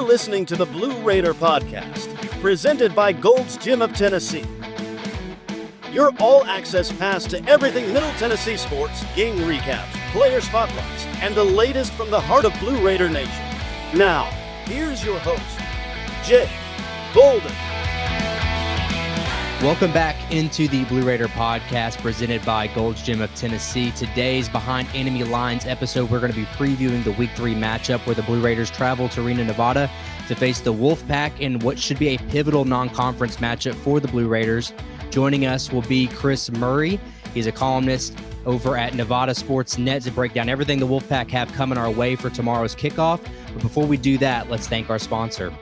listening to the Blue Raider Podcast, presented by Gold's Gym of Tennessee. Your all-access pass to everything Middle Tennessee sports, game recaps, player spotlights, and the latest from the heart of Blue Raider Nation. Now, here's your host, Jay Golden. Welcome back into the Blue Raider Podcast presented by Gold's Gym of Tennessee. Today's Behind Enemy Lines episode, we're going to be previewing the Week 3 matchup where the Blue Raiders travel to Reno, Nevada to face the WolfPack in what should be a pivotal non-conference matchup for the Blue Raiders. Joining us will be Chris Murray. He's a columnist over at Nevada Sports Net to break down everything the WolfPack have coming our way for tomorrow's kickoff. But before we do that, let's thank our sponsor.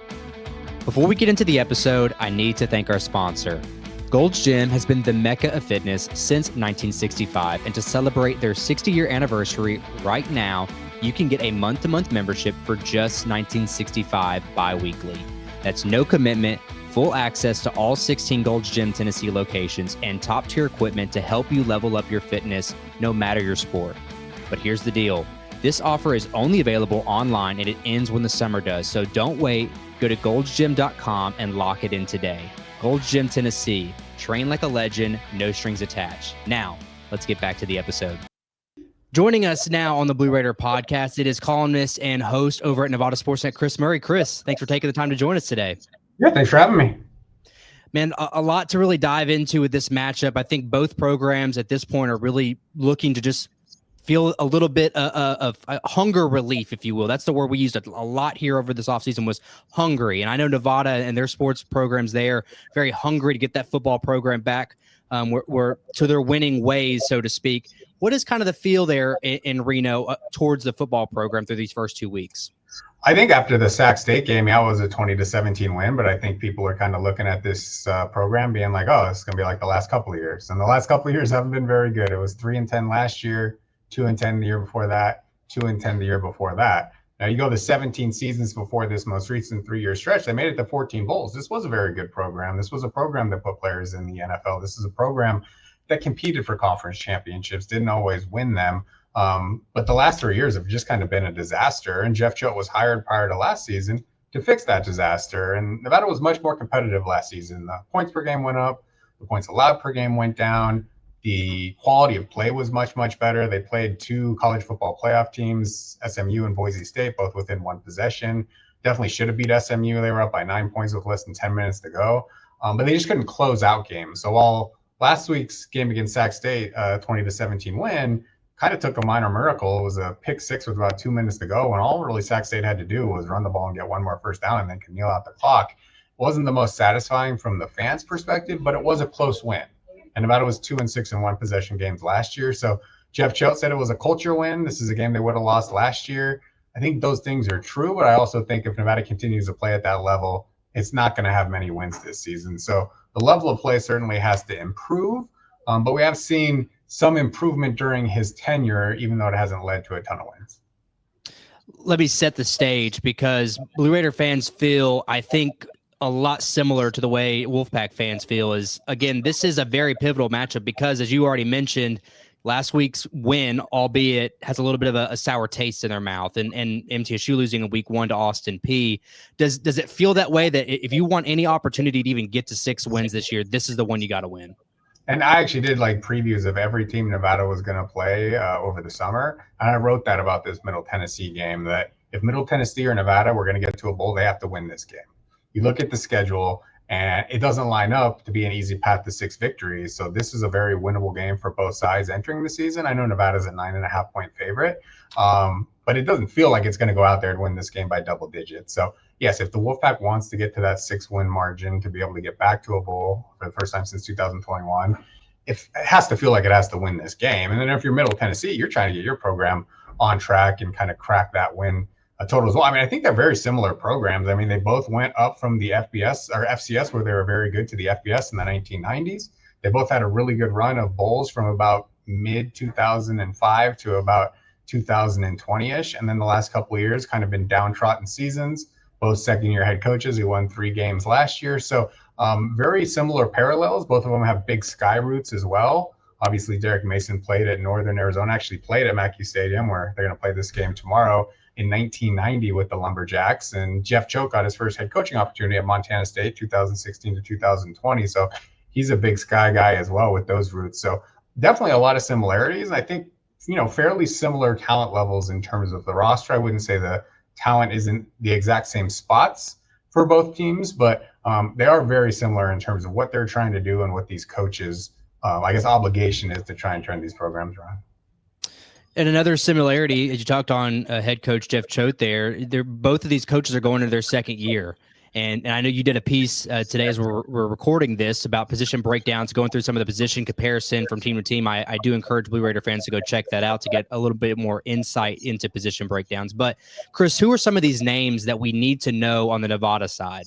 Before we get into the episode, I need to thank our sponsor. Gold's Gym has been the mecca of fitness since 1965, and to celebrate their 60-year anniversary right now, you can get a month-to-month membership for just $19.65 bi-weekly. That's no commitment, full access to all 16 Gold's Gym Tennessee locations, and top-tier equipment to help you level up your fitness no matter your sport. But here's the deal. This offer is only available online, and it ends when the summer does, so don't wait. Go to goldsgym.com and lock it in today. Gold's Gym Tennessee. Train like a legend, no strings attached. Now, let's get back to the episode. Joining us now on the Blue Raider Podcast, it is columnist and host over at Nevada Sports Net, Chris Murray. Chris, thanks for taking the time to join us today. Yeah, thanks for having me. Man, a lot to really dive into with this matchup. I think both programs at this point are really looking to just feel a little bit of hunger relief, if you will. That's the word we used a lot here over this offseason, was hungry. And I know Nevada and their sports programs, they are very hungry to get that football program back to their winning ways, so to speak. What is kind of the feel there in Reno towards the football program through these first 2 weeks? I think after the Sac State game, yeah, it was a 20-17 win, but I think people are kind of looking at this program being like, oh, it's going to be like the last couple of years. And the last couple of years haven't been very good. It was 3-10 last year, 2-10 the year before that, 2-10 the year before that. Now you go to 17 seasons before this most recent 3-year stretch. They made it to 14 bowls. This was a very good program. This was a program that put players in the NFL. This is a program that competed for conference championships, didn't always win them. But the last 3 years have just kind of been a disaster. And Jeff Choate was hired prior to last season to fix that disaster. And Nevada was much more competitive last season. The points per game went up. The points allowed per game went down. The quality of play was much, much better. They played 2 college football playoff teams, SMU and Boise State, both within 1 possession. Definitely should have beat SMU. They were up by 9 points with less than 10 minutes to go. But they just couldn't close out games. So while last week's game against Sac State, 20-17 win, kind of took a minor miracle. It was a pick 6 with about 2 minutes to go. And all really Sac State had to do was run the ball and get one more first down and then could kneel out the clock. It wasn't the most satisfying from the fans' perspective, but it was a close win. And Nevada was 2-6 in 1 possession games last year. So Jeff Choate said it was a culture win. This is a game they would have lost last year. I think those things are true, but I also think if Nevada continues to play at that level, it's not going to have many wins this season. So the level of play certainly has to improve, but we have seen some improvement during his tenure, even though it hasn't led to a ton of wins. Let me set the stage, because Blue Raider fans feel, I think, a lot similar to the way WolfPack fans feel. Is, again, this is a very pivotal matchup because, as you already mentioned, last week's win, albeit has a little bit of a sour taste in their mouth, and MTSU losing in week 1 to Austin Peay. Does it feel that way, that if you want any opportunity to even get to 6 wins this year, this is the one you got to win? And I actually did like previews of every team Nevada was going to play over the summer. And I wrote that about this Middle Tennessee game, that if Middle Tennessee or Nevada were going to get to a bowl, they have to win this game. You look at the schedule, and it doesn't line up to be an easy path to 6 victories. So this is a very winnable game for both sides entering the season. I know Nevada's a 9.5-point favorite, but it doesn't feel like it's going to go out there and win this game by double digits. So yes, if the WolfPack wants to get to that 6-win margin to be able to get back to a bowl for the first time since 2021, it has to feel like it has to win this game. And then if you're Middle Tennessee, you're trying to get your program on track and kind of crack that win total as well. I mean, I think they're very similar programs. I mean, they both went up from the FBS or FCS, where they were very good, to the FBS in the 1990s. They both had a really good run of bowls from about mid-2005 to about 2020-ish. And then the last couple of years kind of been downtrodden seasons. Both second-year head coaches who won 3 games last year. So very similar parallels. Both of them have big sky roots as well. Obviously, Derek Mason played at Northern Arizona, actually played at Mackey Stadium, where they're going to play this game tomorrow, in 1990 with the Lumberjacks. And Jeff Choate got his first head coaching opportunity at Montana State, 2016 to 2020. So he's a Big Sky guy as well with those roots. So definitely a lot of similarities. I think, fairly similar talent levels in terms of the roster. I wouldn't say the talent isn't the exact same spots for both teams, but they are very similar in terms of what they're trying to do and what these coaches, obligation is to try and turn these programs around. And another similarity, as you talked on head coach Jeff Choate they're both of these coaches are going into their second year. And I know you did a piece today as we're recording this about position breakdowns, going through some of the position comparison from team to team. I do encourage Blue Raider fans to go check that out to get a little bit more insight into position breakdowns. But, Chris, who are some of these names that we need to know on the Nevada side?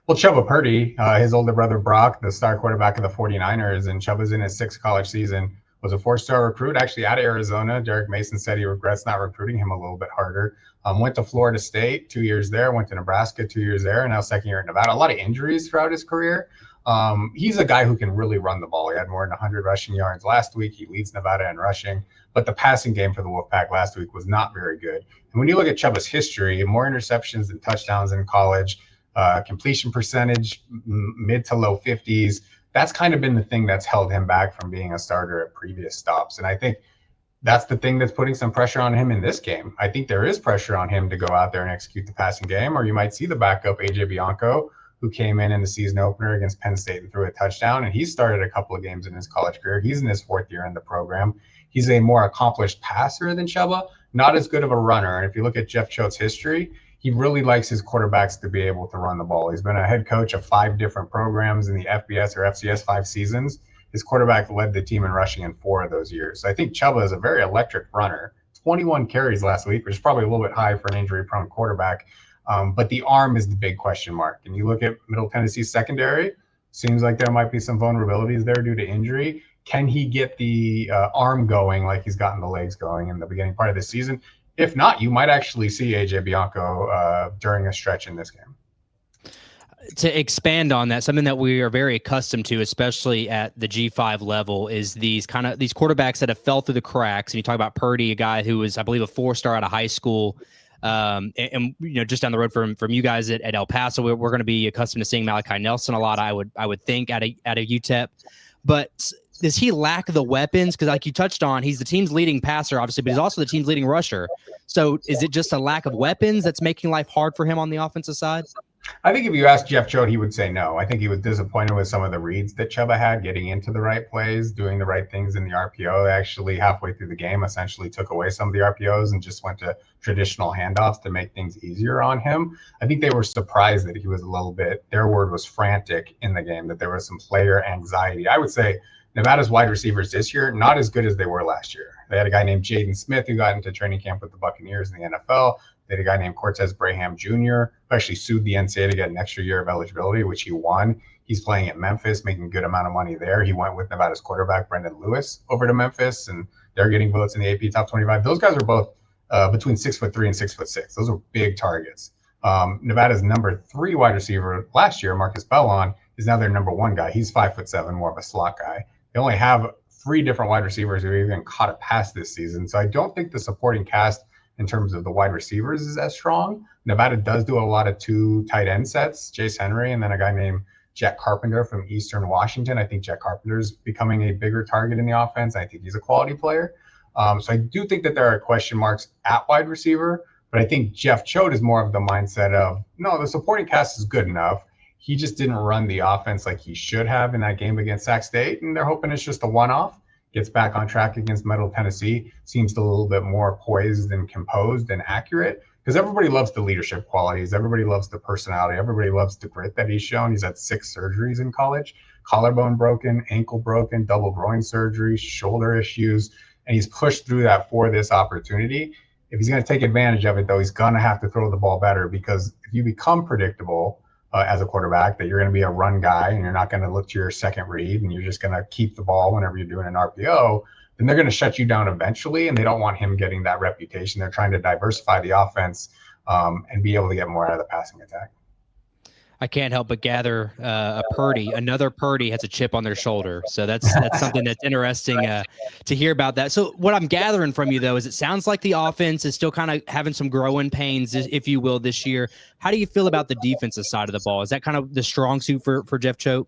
Well, Chubba Purdy, his older brother Brock, the star quarterback of the 49ers, and Chubba's in his sixth college season, was a four-star recruit, actually out of Arizona. Derek Mason said he regrets not recruiting him a little bit harder. Went to Florida State 2 years there, went to Nebraska 2 years there, and now second year at Nevada. A lot of injuries throughout his career. He's a guy who can really run the ball. He had more than 100 rushing yards last week. He leads Nevada in rushing, but the passing game for the Wolfpack last week was not very good. And when you look at Chubba's history, more interceptions than touchdowns in college, completion percentage, mid to low 50s. That's kind of been the thing that's held him back from being a starter at previous stops. And I think that's the thing that's putting some pressure on him in this game. I think there is pressure on him to go out there and execute the passing game, or you might see the backup AJ Bianco, who came in the season opener against Penn State and threw a touchdown. And he started a couple of games in his college career. He's in his fourth year in the program. He's a more accomplished passer than Chubba, not as good of a runner. And if you look at Jeff Choate's history, he really likes his quarterbacks to be able to run the ball. He's been a head coach of 5 different programs in the FBS or FCS 5 seasons. His quarterback led the team in rushing in 4 of those years. So I think Chubba is a very electric runner. 21 carries last week, which is probably a little bit high for an injury-prone quarterback. But the arm is the big question mark. And you look at Middle Tennessee's secondary, seems like there might be some vulnerabilities there due to injury. Can he get the arm going like he's gotten the legs going in the beginning part of the season? If not, you might actually see AJ Bianco during a stretch in this game. To expand on that, something that we are very accustomed to, especially at the G5 level, is these quarterbacks that have fell through the cracks. And you talk about Purdy, a guy who was, I believe, a 4-star out of high school. And just down the road from you guys at El Paso, we're going to be accustomed to seeing Malachi Nelson a lot, I would think, out of UTEP. But does he lack the weapons? Because like you touched on, he's the team's leading passer, obviously, but he's also the team's leading rusher. So is it just a lack of weapons that's making life hard for him on the offensive side? I think if you ask Jeff Choate, he would say no. I think he was disappointed with some of the reads that Chubba had, getting into the right plays, doing the right things in the RPO. They actually, halfway through the game, essentially took away some of the RPOs and just went to traditional handoffs to make things easier on him. I think they were surprised that he was a little bit, their word was frantic in the game, that there was some player anxiety. I would say Nevada's wide receivers this year, not as good as they were last year. They had a guy named Jaden Smith who got into training camp with the Buccaneers in the NFL. They had a guy named Cortez Braham Jr., who actually sued the NCAA to get an extra year of eligibility, which he won. He's playing at Memphis, making a good amount of money there. He went with Nevada's quarterback, Brendan Lewis, over to Memphis, and they're getting votes in the AP Top 25. Those guys are both between 6'3" and 6'6". Those are big targets. Nevada's number 3 wide receiver last year, Marcus Bellon, is now their number 1 guy. He's 5'7", more of a slot guy. They only have 3 different wide receivers who even caught a pass this season. So I don't think the supporting cast in terms of the wide receivers is as strong. Nevada does do a lot of 2 tight end sets, Chase Henry, and then a guy named Jack Carpenter from Eastern Washington. I think Jack Carpenter's becoming a bigger target in the offense. I think he's a quality player. So I do think that there are question marks at wide receiver, but I think Jeff Choate is more of the mindset of, no, the supporting cast is good enough. He just didn't run the offense like he should have in that game against Sac State, and they're hoping it's just a one-off. Gets back on track against Middle Tennessee, seems a little bit more poised and composed and accurate, because everybody loves the leadership qualities. Everybody loves the personality. Everybody loves the grit that he's shown. He's had 6 surgeries in college, collarbone broken, ankle broken, double groin surgery, shoulder issues, and he's pushed through that for this opportunity. If he's going to take advantage of it, though, he's going to have to throw the ball better, because if you become predictable as a quarterback, that you're going to be a run guy and you're not going to look to your second read and you're just going to keep the ball whenever you're doing an RPO, then they're going to shut you down eventually, and they don't want him getting that reputation. They're trying to diversify the offense and be able to get more out of the passing attack. I can't help but gather another Purdy has a chip on their shoulder. So that's something that's interesting to hear about that. So what I'm gathering from you, though, is it sounds like the offense is still kind of having some growing pains, if you will, this year. How do you feel about the defensive side of the ball? Is that kind of the strong suit for Jeff Choate?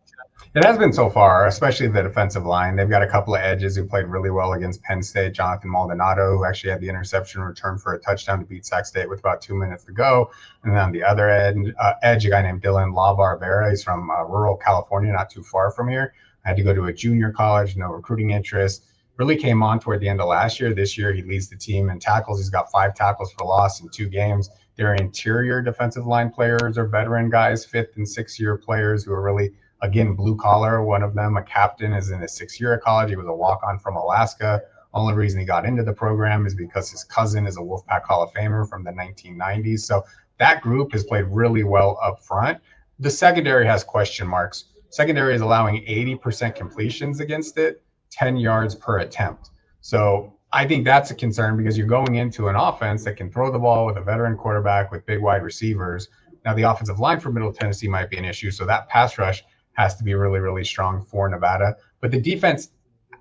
It has been so far, especially the defensive line. They've got a couple of edges who played really well against Penn State. Jonathan Maldonado, who actually had the interception return for a touchdown to beat Sac State with about 2 minutes to go. And then on the other edge, a guy named Dylan LaBarbera. He's from rural California, not too far from here. I had to go to a junior college, no recruiting interest. Really came on toward the end of last year. This year, he leads the team in tackles. He's got 5 tackles for loss in 2 games. Their interior defensive line players are veteran guys, 5th and 6th year players who are really, again, blue collar. One of them, a captain, is in his 6th year of college. He was a walk-on from Alaska. Only reason he got into the program is because his cousin is a WolfPack Hall of Famer from the 1990s. So that group has played really well up front. The secondary has question marks. Secondary is allowing 80% completions against it, 10 yards per attempt. So I think that's a concern because you're going into an offense that can throw the ball with a veteran quarterback with big wide receivers. Now, the offensive line for Middle Tennessee might be an issue, so that pass rush has to be really, really strong for Nevada. But the defense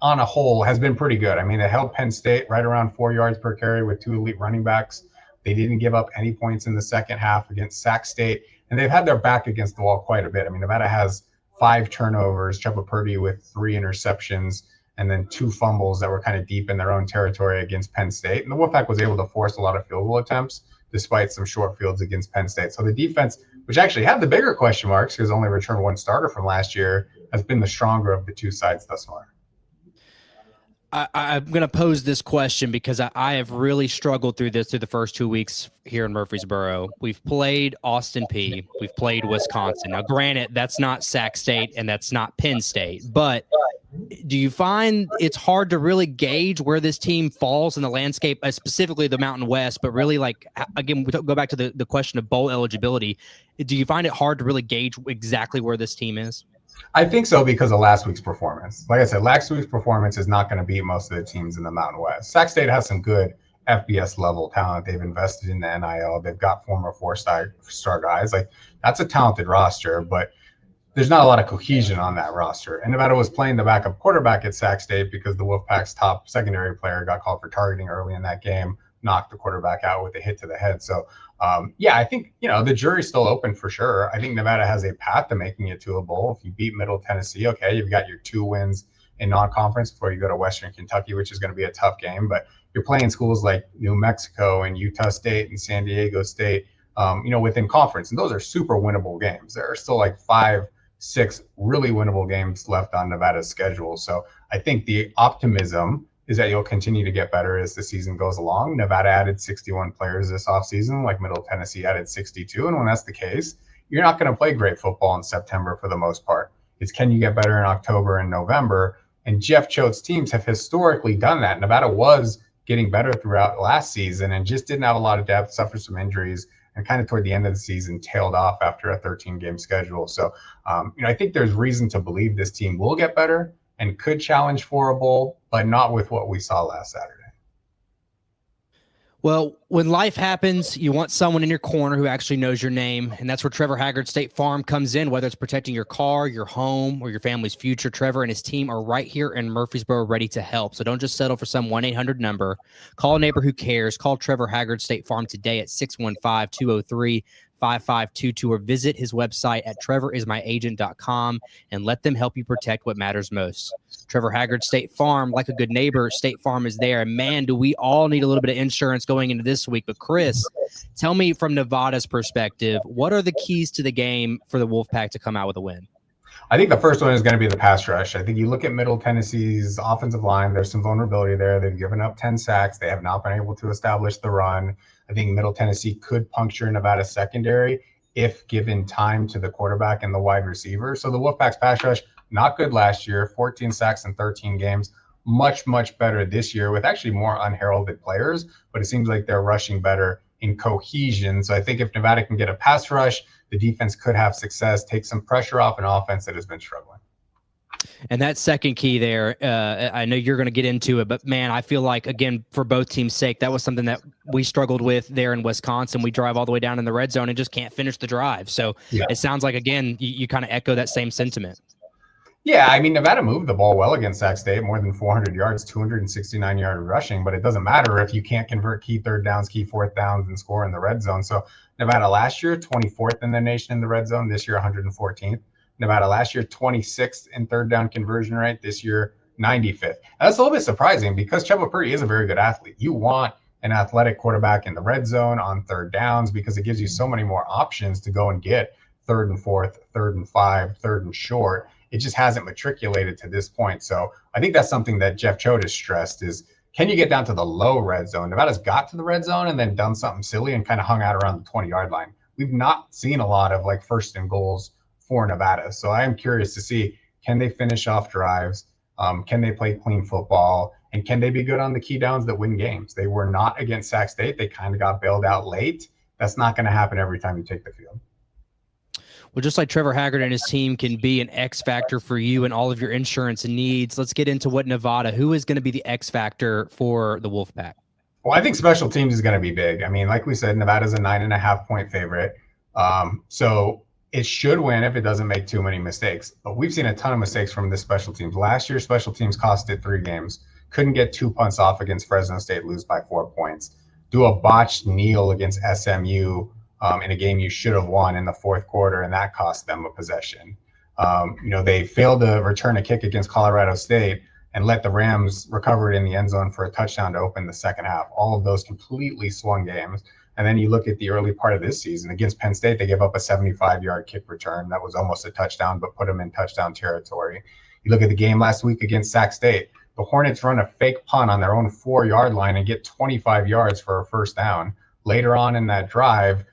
on a whole has been pretty good. I mean, they held Penn State right around 4 yards per carry with 2 elite running backs. They didn't give up any points in the second half against Sac State, and they've had their back against the wall quite a bit. I mean, Nevada has 5 turnovers, Chuba Purdy with 3 interceptions, and then 2 fumbles that were kind of deep in their own territory against Penn State. And the Wolfpack was able to force a lot of field goal attempts despite some short fields against Penn State. So the defense, which actually had the bigger question marks because only returned 1 starter from last year, has been the stronger of the 2 sides thus far. I'm going to pose this question because I have really struggled through the first 2 weeks here in Murfreesboro. We've played Austin Peay. We've played Wisconsin. Now, granted, that's not Sac State and that's not Penn State, but do you find it's hard to really gauge where this team falls in the landscape, specifically the Mountain West, but really, like, again, we go back to the question of bowl eligibility. Do you find it hard to really gauge exactly where this team is? I think so because of last week's performance. Like I said, last week's performance is not going to beat most of the teams in the Mountain West. Sac State has some good FBS level talent. They've invested in the NIL. They've got former 4-star guys. Like, that's a talented roster, but there's not a lot of cohesion on that roster. And Nevada was playing the backup quarterback at Sac State because the Wolfpack's top secondary player got called for targeting early in that game, knocked the quarterback out with a hit to the head. So, I think, the jury's still open for sure. I think Nevada has a path to making it to a bowl. If you beat Middle Tennessee, okay, you've got your 2 wins in non-conference before you go to Western Kentucky, which is going to be a tough game. But you're playing schools like New Mexico and Utah State and San Diego State, within conference. And those are super winnable games. There are still like 5-6 really winnable games left on Nevada's schedule. So I think the optimism is that you'll continue to get better as the season goes along. Nevada added 61 players this offseason, like Middle Tennessee added 62. And when that's the case, you're not going to play great football in September for the most part. It's can you get better in October and November? And Jeff Choate's teams have historically done that. Nevada was getting better throughout last season and just didn't have a lot of depth, suffered some injuries, and kind of toward the end of the season tailed off after a 13-game schedule. So, I think there's reason to believe this team will get better and could challenge for a bowl, but not with what we saw last Saturday. Well, when life happens, you want someone in your corner who actually knows your name, and that's where Trevor Haggard State Farm comes in, whether it's protecting your car, your home, or your family's future. Trevor and his team are right here in Murfreesboro ready to help, so don't just settle for some 1-800 number. Call a neighbor who cares. Call Trevor Haggard State Farm today at 615-203-5522 or visit his website at trevorismyagent.com and let them help you protect what matters most. Trevor Haggard State Farm, like a good neighbor, State Farm is there. And man, do we all need a little bit of insurance going into this week. But Chris, tell me from Nevada's perspective, what are the keys to the game for the Wolfpack to come out with a win? I think the first one is going to be the pass rush. I think you look at Middle Tennessee's offensive line, there's some vulnerability there. They've given up 10 sacks. They have not been able to establish the run. I think Middle Tennessee could puncture Nevada's secondary if given time to the quarterback and the wide receiver. So the Wolfpack's pass rush, not good last year, 14 sacks in 13 games. Much, much better this year with actually more unheralded players, but it seems like they're rushing better in cohesion. So I think if Nevada can get a pass rush, the defense could have success, take some pressure off an offense that has been struggling. And that second key there, I know you're going to get into it, but man, I feel like, again, for both teams' sake, that was something that we struggled with there in Wisconsin. We drive all the way down in the red zone and just can't finish the drive. So It sounds like, again, you kind of echo that same sentiment. Yeah, I mean, Nevada moved the ball well against Sac State, more than 400 yards, 269-yard rushing, but it doesn't matter if you can't convert key third downs, key fourth downs, and score in the red zone. So Nevada last year, 24th in the nation in the red zone. This year, 114th. Nevada last year, 26th in third down conversion rate. This year, 95th. That's a little bit surprising because Chuba Purdy is a very good athlete. You want an athletic quarterback in the red zone on third downs because it gives you so many more options to go and get third and fourth, third and five, third and short. It just hasn't matriculated to this point. So I think that's something that Jeff Choate has stressed is, can you get down to the low red zone? Nevada's got to the red zone and then done something silly and kind of hung out around the 20-yard line. We've not seen a lot of like first and goals for Nevada. So I am curious to see, can they finish off drives? Can they play clean football? And can they be good on the key downs that win games? They were not against Sac State. They kind of got bailed out late. That's not going to happen every time you take the field. Well, just like Trevor Haggard and his team can be an X factor for you and all of your insurance needs, let's get into what Nevada, who is going to be the X factor for the WolfPack? Well, I think special teams is going to be big. I mean, like we said, Nevada's a 9.5-point favorite. So it should win if it doesn't make too many mistakes. But we've seen a ton of mistakes from the special teams. Last year, special teams costed 3 games. Couldn't get 2 punts off against Fresno State, lose by 4 points. Do a botched kneel against SMU in a game you should have won in the fourth quarter, and that cost them a possession. They failed to return a kick against Colorado State and let the Rams recover it in the end zone for a touchdown to open the second half. All of those completely swung games. And then you look at the early part of this season against Penn State, they gave up a 75-yard kick return that was almost a touchdown, but put them in touchdown territory. You look at the game last week against Sac State, the Hornets run a fake punt on their own 4-yard line and get 25 yards for a first down. Later on in that drive,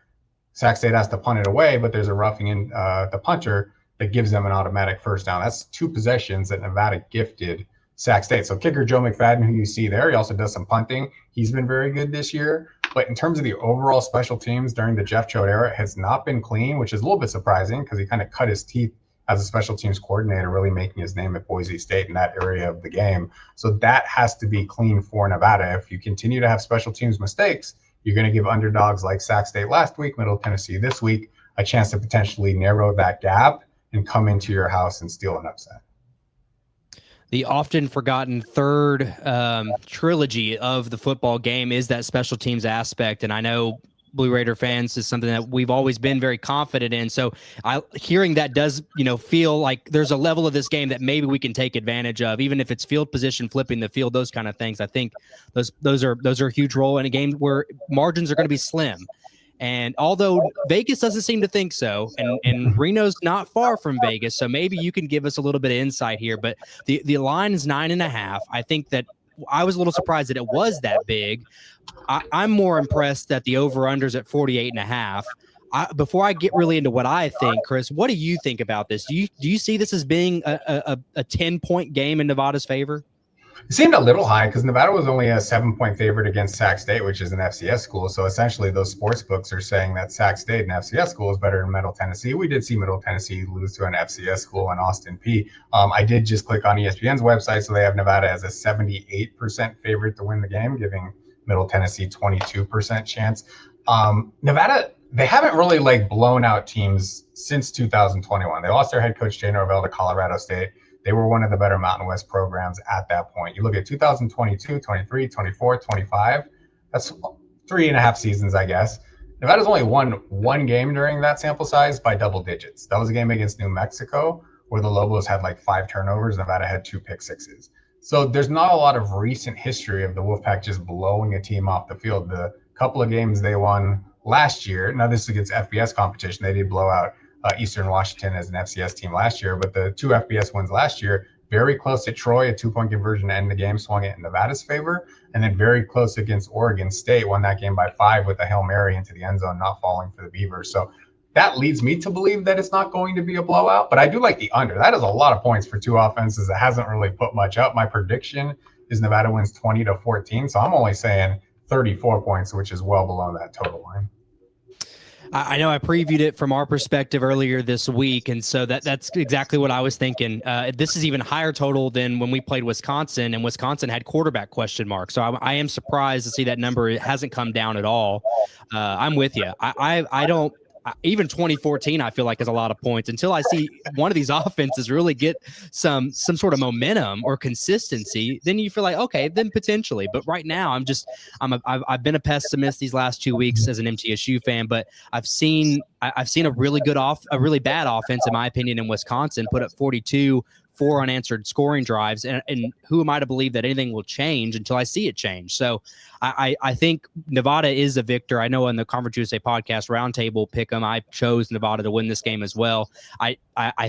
Sac State has to punt it away, but there's a roughing in the punter that gives them an automatic first down. That's 2 possessions that Nevada gifted Sac State. So kicker Joe McFadden, who you see there, he also does some punting. He's been very good this year. But in terms of the overall special teams during the Jeff Choate era, it has not been clean, which is a little bit surprising because he kind of cut his teeth as a special teams coordinator, really making his name at Boise State in that area of the game. So that has to be clean for Nevada. If you continue to have special teams mistakes, you're going to give underdogs like Sac State last week, Middle Tennessee this week, a chance to potentially narrow that gap and come into your house and steal an upset. The often forgotten third trilogy of the football game is that special teams aspect. And I know Blue Raider fans is something that we've always been very confident in. So hearing that does, feel like there's a level of this game that maybe we can take advantage of, even if it's field position, flipping the field, those kind of things. I think those are a huge role in a game where margins are going to be slim. And although Vegas doesn't seem to think so, and Reno's not far from Vegas, so maybe you can give us a little bit of insight here. But the line is 9.5. I think that I was a little surprised that it was that big. I'm more impressed that the over-under's at 48.5. Before I get really into what I think, Chris, what do you think about this? Do you see this as being a 10-point game in Nevada's favor? It seemed a little high because Nevada was only a 7-point favorite against Sac State, which is an FCS school. So essentially those sports books are saying that Sac State, an FCS school, is better than Middle Tennessee. We did see Middle Tennessee lose to an FCS school in Austin Peay. I did just click on ESPN's website. So they have Nevada as a 78% favorite to win the game, giving Middle Tennessee 22% chance. Nevada, they haven't really blown out teams since 2021. They lost their head coach, Jay Norvell, to Colorado State. They were one of the better Mountain West programs at that point. You look at 2022, 23, 24, 25. That's 3.5 seasons, I guess. Nevada's only won 1 game during that sample size by double digits. That was a game against New Mexico where the Lobos had 5 turnovers. Nevada had 2 pick sixes. So there's not a lot of recent history of the Wolfpack just blowing a team off the field. The couple of games they won last year, now this is against FBS competition, they did blow out Eastern Washington as an FCS team last year, but the 2 FBS wins last year, very close at Troy, a 2-point conversion to end the game, swung it in Nevada's favor, and then very close against Oregon State, won that game by 5 with a Hail Mary into the end zone, not falling for the Beavers. So that leads me to believe that it's not going to be a blowout, but I do like the under. That is a lot of points for 2 offenses that hasn't really put much up. My prediction is Nevada wins 20-14, so I'm only saying 34 points, which is well below that total line. I know I previewed it from our perspective earlier this week, and so that's exactly what I was thinking. This is even higher total than when we played Wisconsin, and Wisconsin had quarterback question marks. So I am surprised to see that number. It hasn't come down at all. I'm with you. I don't. Even 2014, I feel like is a lot of points until I see one of these offenses really get some sort of momentum or consistency. Then you feel like, okay, then potentially. But right now, I've been a pessimist these last 2 weeks as an MTSU fan, but I've seen a really bad offense, in my opinion, in Wisconsin put up 42. 4 unanswered scoring drives, and who am I to believe that anything will change until I see it change? So I think Nevada is a victor. I know on the Conference USA podcast roundtable pick 'em, I chose Nevada to win this game as well. I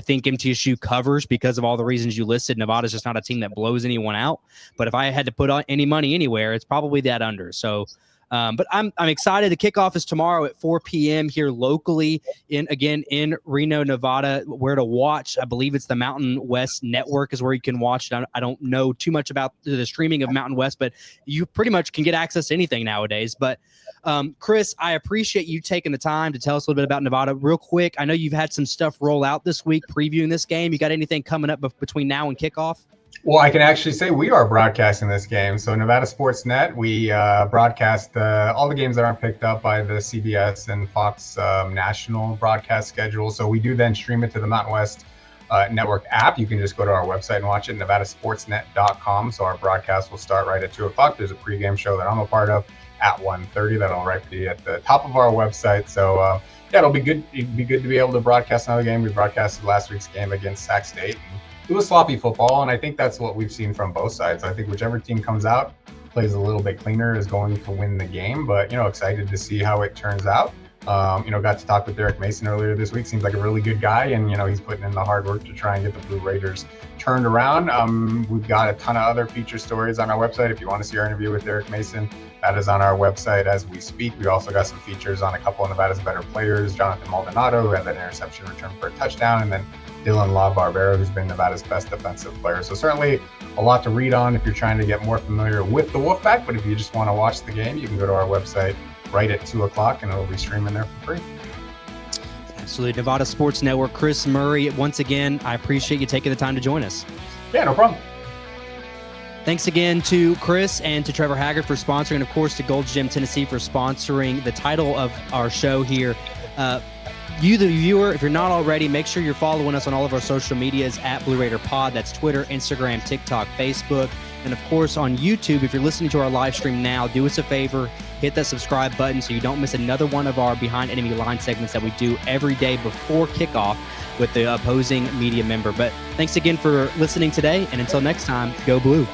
think MTSU covers because of all the reasons you listed. Nevada's just not a team that blows anyone out. But if I had to put on any money anywhere, it's probably that under. So. But I'm excited. The kickoff is tomorrow at 4 p.m. here locally in Reno, Nevada. Where to watch? I believe it's the Mountain West Network is where you can watch it. I don't know too much about the streaming of Mountain West, but you pretty much can get access to anything nowadays. But Chris, I appreciate you taking the time to tell us a little bit about Nevada real quick. I know you've had some stuff roll out this week previewing this game. You got anything coming up between now and kickoff? Well, I can actually say we are broadcasting this game. So Nevada Sports Net, we broadcast all the games that aren't picked up by the CBS and Fox national broadcast schedule. So we do then stream it to the Mountain West Network app. You can just go to our website and watch it, nevadasportsnet.com. So our broadcast will start right at 2 o'clock. There's a pregame show that I'm a part of at 1:30 that'll right be at the top of our website. So yeah, it'll be good. It'd be good to be able to broadcast another game. We broadcasted last week's game against Sac State. It was sloppy football, and I think that's what we've seen from both sides. I think whichever team comes out, plays a little bit cleaner, is going to win the game. But, excited to see how it turns out. Got to talk with Derek Mason earlier this week. Seems like a really good guy, and, he's putting in the hard work to try and get the Blue Raiders turned around. We've got a ton of other feature stories on our website. If you want to see our interview with Derek Mason, that is on our website as we speak. We also got some features on a couple of Nevada's better players, Jonathan Maldonado, who had that interception return for a touchdown, and then Dylan La Barbera, who's been Nevada's best defensive player. So certainly a lot to read on if you're trying to get more familiar with the WolfPack. But if you just want to watch the game, you can go to our website right at 2 o'clock, and it'll be streaming there for free. Absolutely. Nevada Sports Network. Chris Murray, once again, I appreciate you taking the time to join us. Yeah, no problem. Thanks again to Chris and to Trevor Haggard for sponsoring, and of course to Gold's Gym Tennessee for sponsoring the title of our show here. You, the viewer, if you're not already, make sure you're following us on all of our social medias at Blue Raider Pod. That's Twitter, Instagram, TikTok, Facebook, and of course on YouTube. If you're listening to our live stream now, do us a favor, hit that subscribe button so you don't miss another one of our Behind Enemy Line segments that we do every day before kickoff with the opposing media member. But thanks again for listening today, and until next time, go Blue.